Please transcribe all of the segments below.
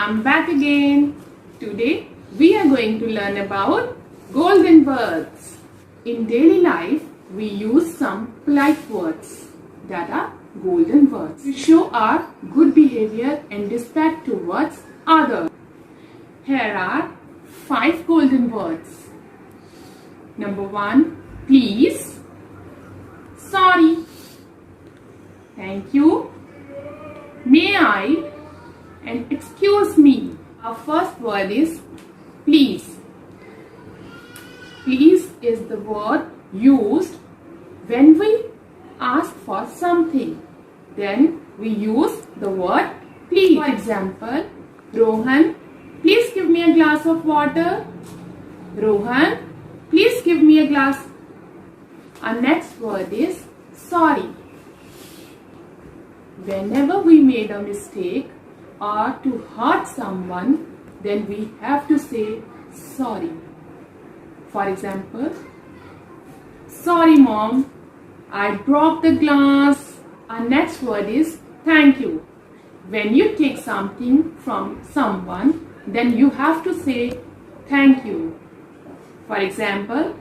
I'm back again. Today we are going to learn about golden words. In daily life, we use some polite words that are golden words to show our good behavior and respect towards others. Here are 5 golden words. Number 1, please, sorry, thank you, may I, and excuse me. Our first word is please. Please is the word used when we ask for something. Then we use the word please. For example, Rohan, please give me a glass of water. Rohan, please give me a glass. Our next word is sorry. Whenever we made a mistake or to hurt someone, then we have to say sorry. For example, sorry mom, I dropped the glass. Our next word is thank you. When you take something from someone, then you have to say thank you. For example,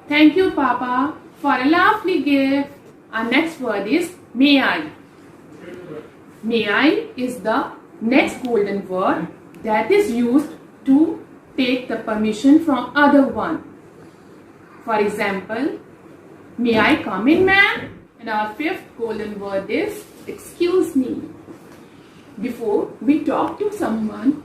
thank you Papa for a lovely gift. Our next word is may I. May I is the next golden word that is used to take the permission from other one. For example, may I come in, ma'am? And our 5th golden word is excuse me. Before we talk to someone,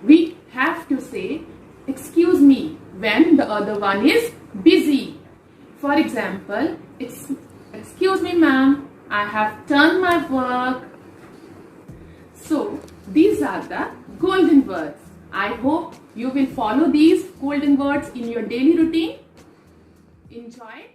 we have to say excuse me when the other one is busy. For example, excuse me ma'am, I have done my work. So these are the golden words. I hope you will follow these golden words in your daily routine. Enjoy.